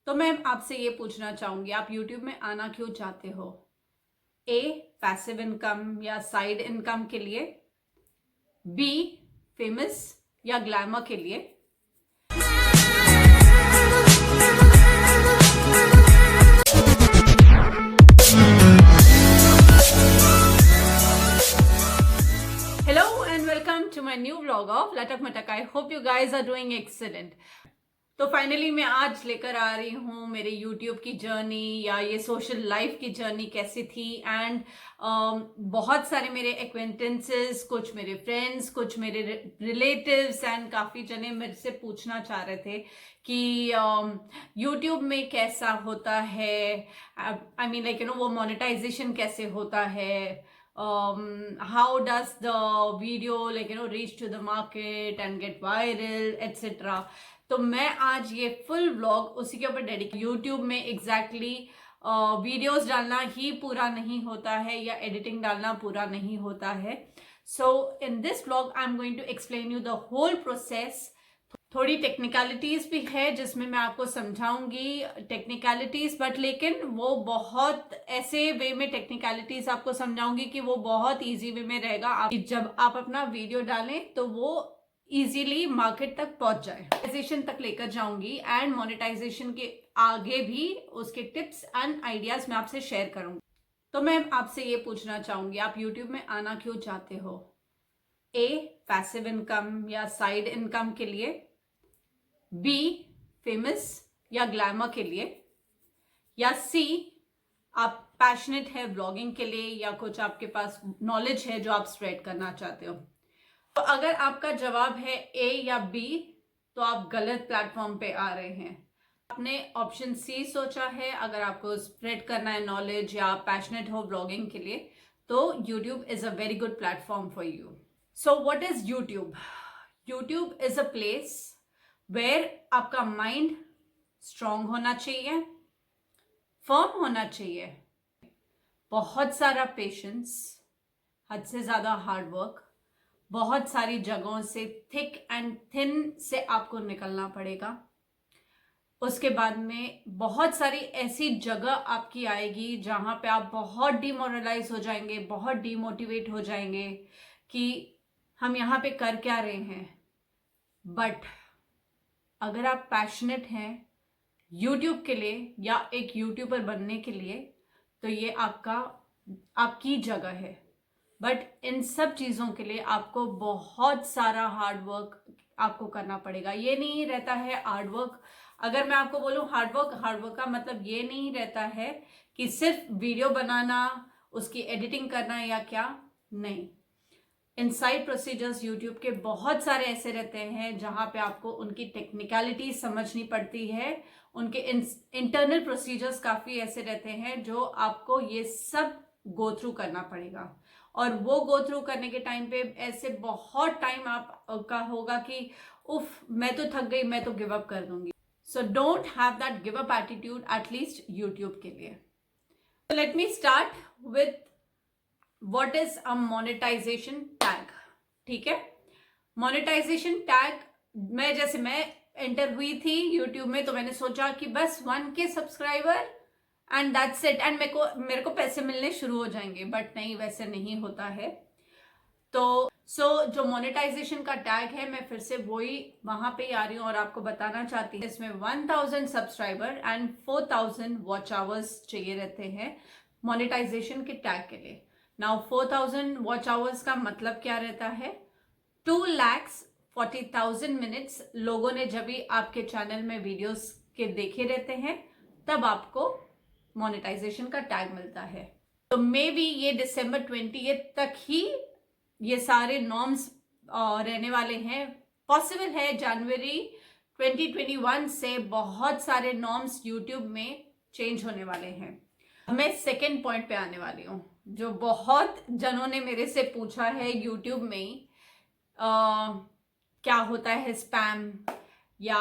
तो मैं आपसे ये पूछना चाहूंगी, आप YouTube में आना क्यों चाहते हो? ए, पैसिव इनकम या साइड इनकम के लिए। बी, फेमस या ग्लैमर के लिए। Hello and welcome to my new vlog of Latak Matak. I hope you guys are doing excellent. तो फाइनली मैं आज लेकर आ रही हूँ मेरे YouTube की जर्नी या ये सोशल लाइफ की जर्नी कैसी थी। एंड बहुत सारे मेरे एक्वेंटेंसेस, कुछ मेरे फ्रेंड्स, कुछ मेरे रिलेटिव्स एंड काफ़ी जने मेरे से पूछना चाह रहे थे कि YouTube में कैसा होता है, आई मीन लाइक वो मोनेटाइजेशन कैसे होता है, how does the video reach to the market and get viral etc. तो मैं आज ये फुल व्लॉग उसी के ऊपर डेडिकेट। यूट्यूब में एग्जैक्टली वीडियोस डालना ही पूरा नहीं होता है या एडिटिंग डालना पूरा नहीं होता है। So in this vlog I am going to explain you the whole process. थोड़ी टेक्निकलिटीज भी है जिसमें मैं आपको समझाऊंगी टेक्निकलिटीज, बट लेकिन वो बहुत ऐसे वे में टेक्निकलिटीज आपको समझाऊंगी कि वो बहुत इजी वे में रहेगा। जब आप अपना वीडियो डालें तो वो इजीली मार्केट तक पहुंच जाए। मोनेटाइजेशन तक लेकर जाऊंगी एंड मोनेटाइजेशन के आगे भी उसके टिप्स एंड आइडियाज मैं आपसे शेयर करूंगी। तो मैं आपसे ये पूछना चाहूंगी, आप यूट्यूब में आना क्यों चाहते हो? ए, पैसिव इनकम या साइड इनकम के लिए। बी, फेमस या ग्लैमर के लिए। या सी, आप पैशनेट है ब्लॉगिंग के लिए या कुछ आपके पास नॉलेज है जो आप स्प्रेड करना चाहते हो। तो अगर आपका जवाब है ए या बी तो आप गलत प्लेटफॉर्म पे आ रहे हैं। आपने ऑप्शन सी सोचा है। अगर आपको स्प्रेड करना है नॉलेज या आप पैशनेट हो ब्लॉगिंग के लिए तो YouTube is a very good platform for you. So what is YouTube? YouTube is a place where आपका माइंड स्ट्रांग होना चाहिए, फर्म होना चाहिए, बहुत सारा पेशेंस, हद से ज़्यादा हार्ड वर्क, बहुत सारी जगहों से थिक एंड थिन से आपको निकलना पड़ेगा। उसके बाद में बहुत सारी ऐसी जगह आपकी आएगी जहां पे आप बहुत डिमोरलाइज हो जाएंगे, बहुत डिमोटिवेट हो जाएंगे कि हम यहाँ पे कर क्या रहे हैं। बट अगर आप पैशनेट हैं यूट्यूब के लिए या एक यूट्यूबर बनने के लिए तो ये आपकी जगह है। बट इन सब चीज़ों के लिए आपको बहुत सारा हार्ड वर्क आपको करना पड़ेगा। ये नहीं रहता है हार्ड वर्क। अगर मैं आपको बोलूँ हार्ड वर्क का मतलब ये नहीं रहता है कि सिर्फ वीडियो बनाना, उसकी एडिटिंग करना या क्या नहीं। इनसाइड प्रोसीजर्स यूट्यूब के बहुत सारे ऐसे रहते हैं जहाँ पे आपको उनकी टेक्निकलिटी समझनी पड़ती है। उनके इंटरनल प्रोसीजर्स काफ़ी ऐसे रहते हैं जो आपको ये सब गो थ्रू करना पड़ेगा। और वो गो थ्रू करने के टाइम पे ऐसे बहुत टाइम आपका होगा कि उफ मैं तो थक गई, मैं तो गिव अप कर दूंगी। So don't have that give up attitude at least YouTube के लिए। So let me start with what is a monetization tag। ठीक है, मोनेटाइजेशन टैग मैं एंटर हुई थी यूट्यूब में तो मैंने सोचा कि बस 1K subscriber and that's it and मेरे को पैसे मिलने शुरू हो जाएंगे। बट नहीं, वैसे नहीं होता है। तो जो मोनेटाइजेशन का टैग है मैं फिर से वही वहां पे आ रही हूँ और आपको बताना चाहती हूँ। इसमें 1000 सब्सक्राइबर एंड 4000 वॉच आवर्स चाहिए रहते हैं मोनेटाइजेशन के टैग के लिए। नाउ 4000 वॉच आवर्स का मतलब क्या रहता है? 2,40,000 मिनट्स लोगों ने जब भी आपके चैनल में वीडियोस के देखे रहते हैं तब आपको मोनेटाइजेशन का टैग मिलता है। तो मे बी ये दिसंबर 20 तक ही ये सारे नॉर्म्स रहने वाले हैं। पॉसिबल है जनवरी 2021 से बहुत सारे नॉर्म्स यूट्यूब में चेंज होने वाले हैं। मैं सेकेंड पॉइंट पे आने वाली हूँ जो बहुत जनों ने मेरे से पूछा है यूट्यूब में ही, क्या होता है स्पैम या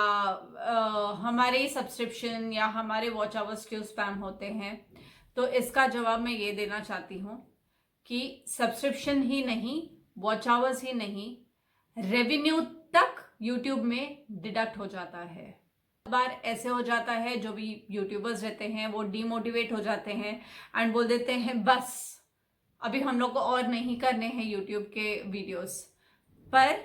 हमारे सब्सक्रिप्शन या हमारे वॉच आवर्स क्यों स्पैम होते हैं। तो इसका जवाब मैं ये देना चाहती हूँ कि सब्सक्रिप्शन ही नहीं, वॉच आवर्स ही नहीं, रेवेन्यू तक यूट्यूब में डिडक्ट हो जाता है। बार ऐसे हो जाता है, जो भी यूट्यूबर्स रहते हैं वो डीमोटिवेट हो जाते हैं एंड बोल देते हैं बस अभी हम लोग को और नहीं करने हैं यूट्यूब के वीडियोस। पर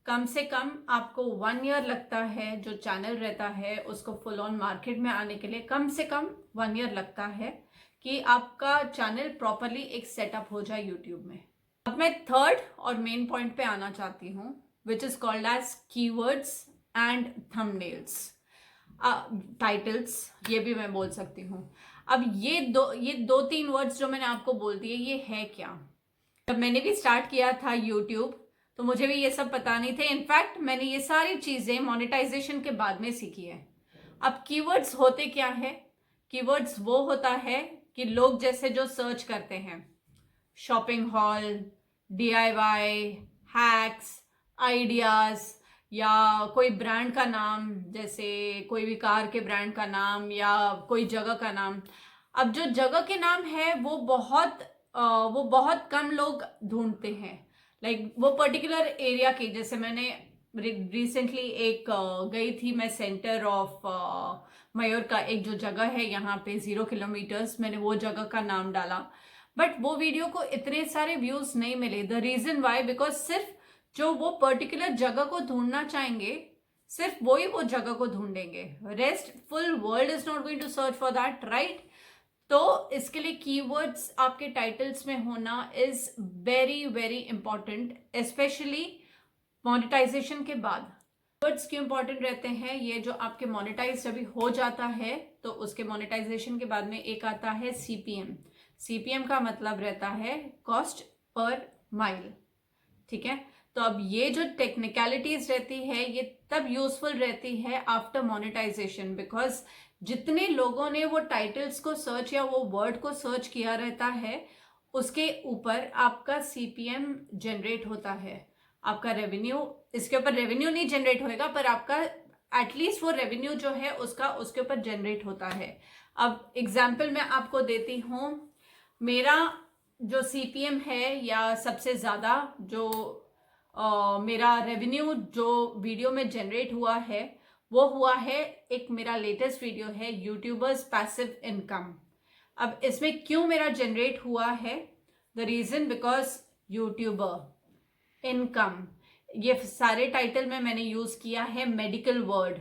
कम से कम आपको 1 ईयर लगता है, जो चैनल रहता है उसको फुल ऑन मार्केट में आने के लिए कम से कम 1 ईयर लगता है कि आपका चैनल प्रॉपरली एक सेटअप हो जाए यूट्यूब में। अब मैं थर्ड और मेन पॉइंट पे आना चाहती हूँ, which is called as keywords and thumbnails, titles, ये भी मैं बोल सकती हूँ। अब ये दो तीन वर्ड्स जो मैंने आपको बोल दिए, ये है क्या? जब मैंने भी स्टार्ट किया था यूट्यूब तो मुझे भी ये सब पता नहीं थे। इनफैक्ट मैंने ये सारी चीजें मोनेटाइजेशन के बाद में सीखी है। अब कीवर्ड्स होते क्या है? कीवर्ड्स वो होता है कि लोग जैसे जो सर्च करते हैं, shopping hall, DIY, hacks, ideas, या कोई ब्रांड का नाम, जैसे कोई भी कार के ब्रांड का नाम या कोई जगह का नाम। अब जो जगह के नाम है वो बहुत कम लोग ढूंढते हैं। लाइक वो पर्टिकुलर एरिया की, जैसे मैंने रिसेंटली एक गई थी मैं सेंटर ऑफ मयूर का एक जो जगह है यहाँ पे 0 किलोमीटर्स, मैंने वो जगह का नाम डाला, बट वो वीडियो को इतने सारे व्यूज नहीं मिले। द रीजन वाई, बिकॉज सिर्फ जो वो पर्टिकुलर जगह को ढूंढना चाहेंगे सिर्फ वही वो जगह को ढूंढेंगे, rest full world is not going to search for that, right? तो इसके लिए कीवर्ड्स आपके टाइटल्स में होना is very very important, specially monetisation के बाद। कीवर्ड्स क्यों इंपॉर्टेंट रहते हैं? ये जो आपके मोनेटाइज जब हो जाता है तो उसके मोनेटाइजेशन के बाद में एक आता है CPM। CPM का मतलब रहता है कॉस्ट पर माइल, ठीक है? तो अब ये जो टेक्निकलिटीज रहती है ये तब यूजफुल रहती है आफ्टर मोनेटाइजेशन, बिकॉज जितने लोगों ने वो टाइटल्स को सर्च या वो वर्ड को सर्च किया रहता है उसके ऊपर आपका CPM जनरेट होता है। आपका रेवेन्यू, इसके ऊपर रेवेन्यू नहीं जनरेट होएगा पर आपका एटलीस्ट वो रेवेन्यू जो है उसके ऊपर जनरेट होता है। अब एग्जाम्पल मैं आपको देती हूँ, मेरा जो CPM है या सबसे ज्यादा जो मेरा रेवेन्यू जो वीडियो में जनरेट हुआ है वो हुआ है, एक मेरा लेटेस्ट वीडियो है यूट्यूबर्स पैसिव इनकम। अब इसमें क्यों मेरा जनरेट हुआ है? The reason because YouTuber, income, ये सारे टाइटल में मैंने यूज किया है मेडिकल वर्ड,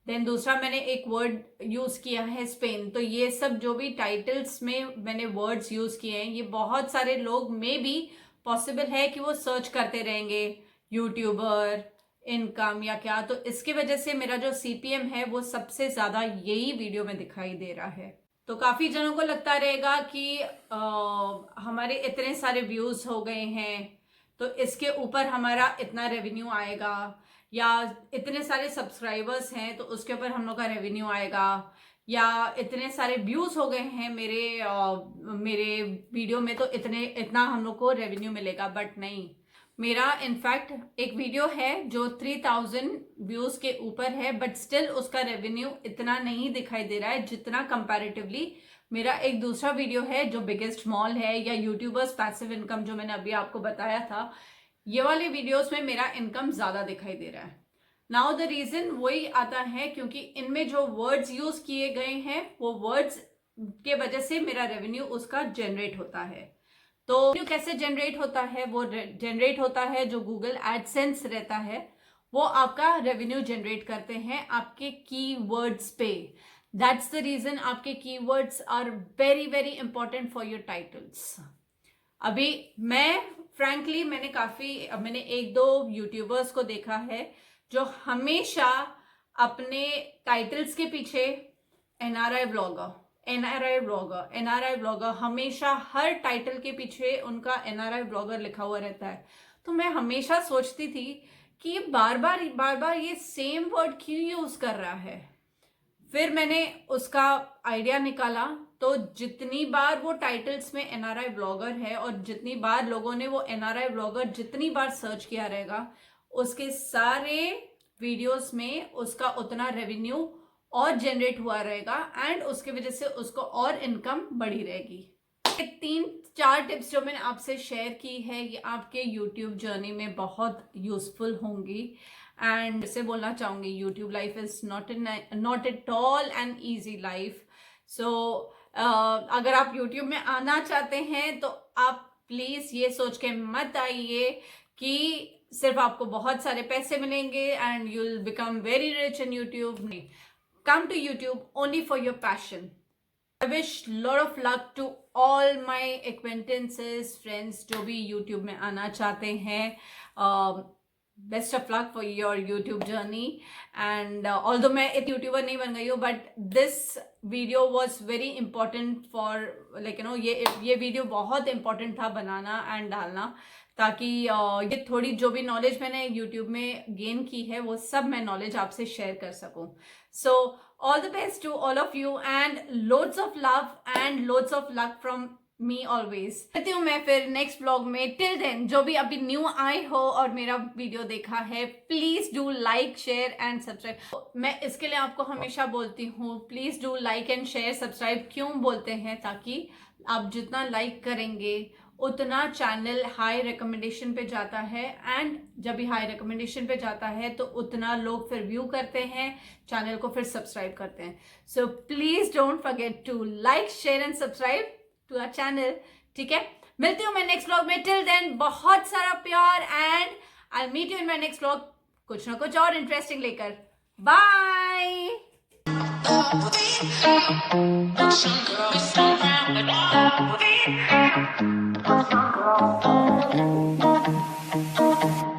देन दूसरा मैंने एक वर्ड यूज किया है स्पेन। तो ये सब जो भी टाइटल्स में मैंने वर्ड्स यूज किए हैं ये बहुत सारे लोग में भी पॉसिबल है कि वो सर्च करते रहेंगे यूट्यूबर, इनकम या क्या, तो इसकी वजह से मेरा जो CPM है वो सबसे ज्यादा यही वीडियो में दिखाई दे रहा है। तो काफी जनों को लगता रहेगा कि हमारे इतने सारे व्यूज हो गए हैं तो इसके ऊपर हमारा इतना रेवेन्यू आएगा, या इतने सारे सब्सक्राइबर्स हैं तो उसके ऊपर हम लोग का रेवेन्यू आएगा, या इतने सारे व्यूज हो गए हैं मेरे वीडियो में तो इतना हम लोग को रेवेन्यू मिलेगा। बट नहीं, मेरा इनफैक्ट एक वीडियो है जो 3000 व्यूज के ऊपर है बट स्टिल उसका रेवेन्यू इतना नहीं दिखाई दे रहा है जितना कंपैरेटिवली मेरा एक दूसरा वीडियो है जो बिगेस्ट मॉल है या यूट्यूबर्स पैसिव इनकम जो मैंने अभी आपको बताया था, ये वाले वीडियोस में मेरा इनकम ज्यादा दिखाई दे रहा है। नाउ द रीजन वही आता है क्योंकि इनमें जो वर्ड्स यूज किए गए हैं वो वर्ड्स के वजह से मेरा रेवेन्यू उसका जनरेट होता है। तो कैसे जनरेट होता है? वो जनरेट होता है जो गूगल एडसेंस रहता है वो आपका रेवेन्यू जनरेट करते हैं आपके कीवर्ड्स पे। दैट्स द रीजन आपके keywords are very very important for your titles. अभी फ्रैंकली मैंने एक दो यूट्यूबर्स को देखा है जो हमेशा अपने टाइटल्स के पीछे NRI ब्लॉगर हमेशा हर टाइटल के पीछे उनका NRI ब्लॉगर लिखा हुआ रहता है। तो मैं हमेशा सोचती थी कि बार बार ये सेम वर्ड क्यों यूज कर रहा है। फिर मैंने उसका आइडिया निकाला, तो जितनी बार वो टाइटल्स में NRI ब्लॉगर है और जितनी बार लोगों ने वो NRI ब्लॉगर जितनी बार सर्च किया रहेगा उसके सारे वीडियोस में उसका उतना रेवेन्यू और जनरेट हुआ रहेगा एंड उसके वजह से उसको और इनकम बढ़ी रहेगी। ये 3-4 टिप्स जो मैंने आपसे शेयर की है ये आपके YouTube जर्नी में बहुत यूजफुल होंगी एंड से बोलना चाहूँगी, YouTube life is not at all an easy life. So अगर आप यूट्यूब में आना चाहते हैं तो आप प्लीज़ ये सोच के मत आइए कि सिर्फ आपको बहुत सारे पैसे मिलेंगे and you will become very rich in YouTube. नहीं, come to YouTube only for your passion. I wish lot of luck to all my acquaintances, friends जो भी YouTube में आना चाहते हैं। Best of luck for your YouTube journey. And although मैं एक YouTuber नहीं बन गई हूँ, but this video was very important for like you know ये वीडियो बहुत important था बनाना एंड डालना, ताकि ये थोड़ी जो भी नॉलेज मैंने यूट्यूब में गेन की है वो सब मैं नॉलेज आपसे शेयर कर सकूं। So all the best to all of you and loads of love and loads of luck from me always. कहती हूँ मैं फिर नेक्स्ट ब्लॉग में। टिल देन जो भी अभी न्यू आए हो और मेरा वीडियो देखा है, please do like share and subscribe. मैं इसके लिए आपको हमेशा बोलती हूँ, please do like and share subscribe. क्यों बोलते हैं? ताकि आप जितना लाइक करेंगे उतना चैनल हाई रिकमेंडेशन पे जाता है, एंड जब भी हाई रिकमेंडेशन पे जाता है तो उतना लोग फिर व्यू करते हैं, चैनल को फिर सब्सक्राइब करते हैं। So please don't forget to like share and subscribe to our channel. ठीक है, मिलती हूँ मैं नेक्स्ट व्लॉग में। टिल देन बहुत सारा प्यार and I meet you in my next vlog, कुछ ना कुछ और इंटरेस्टिंग लेकर। बाय। Some girls